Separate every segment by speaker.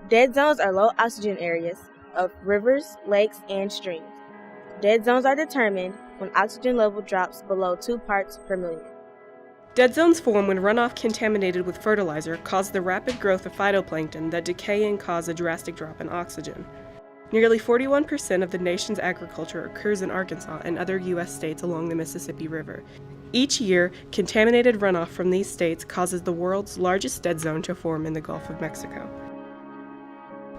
Speaker 1: Dead zones are low oxygen areas of rivers, lakes, and streams. Dead zones are determined when oxygen level drops below 2 parts per million.
Speaker 2: Dead zones form when runoff contaminated with fertilizer causes the rapid growth of phytoplankton that decay and cause a drastic drop in oxygen. Nearly 41% of the nation's agriculture occurs in Arkansas and other U.S. states along the Mississippi River. Each year, contaminated runoff from these states causes the world's largest dead zone to form in the Gulf of Mexico.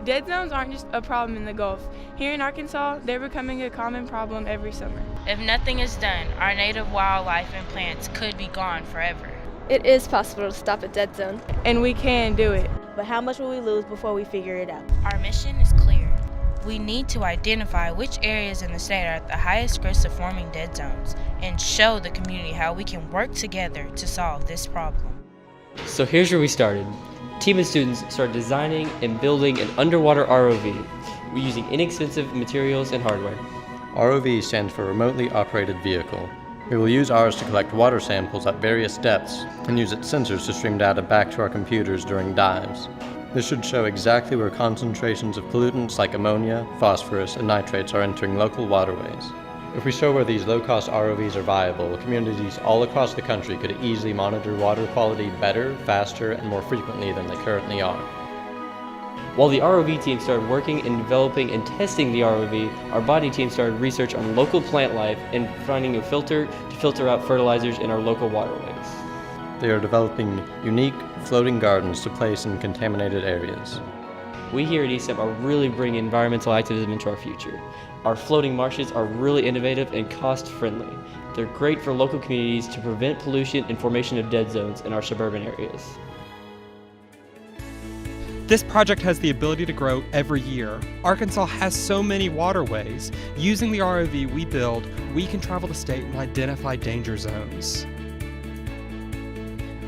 Speaker 3: Dead zones aren't just a problem in the Gulf. Here in Arkansas, they're becoming a common problem every summer.
Speaker 4: If nothing is done, our native wildlife and plants could be gone forever.
Speaker 5: It is possible to stop a dead zone.
Speaker 3: And we can do it.
Speaker 1: But how much will we lose before we figure it out?
Speaker 4: Our mission is clear. We need to identify which areas in the state are at the highest risk of forming dead zones and show the community how we can work together to solve this problem.
Speaker 6: So here's where we started. A team of students started designing and building an underwater ROV. We're using inexpensive materials and hardware.
Speaker 7: ROV stands for Remotely Operated Vehicle. We will use ours to collect water samples at various depths and use its sensors to stream data back to our computers during dives. This should show exactly where concentrations of pollutants like ammonia, phosphorus, and nitrates are entering local waterways. If we show where these low-cost ROVs are viable, communities all across the country could easily monitor water quality better, faster, and more frequently than they currently are.
Speaker 6: While the ROV team started working and developing and testing the ROV, our body team started research on local plant life and finding a filter to filter out fertilizers in our local waterways.
Speaker 7: They are developing unique, floating gardens to place in contaminated areas.
Speaker 6: We here at eStem are really bringing environmental activism into our future. Our floating marshes are really innovative and cost-friendly. They're great for local communities to prevent pollution and formation of dead zones in our suburban areas.
Speaker 8: This project has the ability to grow every year. Arkansas has so many waterways. Using the ROV we build, we can travel the state and identify danger zones.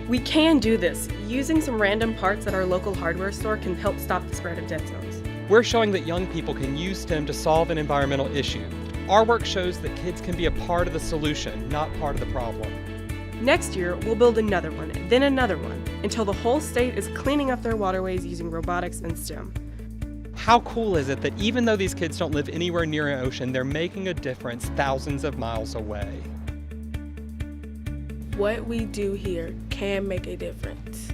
Speaker 2: We can do this. Using some random parts at our local hardware store can help stop the spread of dead zones.
Speaker 8: We're showing that young people can use STEM to solve an environmental issue. Our work shows that kids can be a part of the solution, not part of the problem.
Speaker 2: Next year, we'll build another one, then another one, until the whole state is cleaning up their waterways using robotics and STEM.
Speaker 8: How cool is it that even though these kids don't live anywhere near an ocean, they're making a difference thousands of miles away?
Speaker 3: What we do here can make a difference.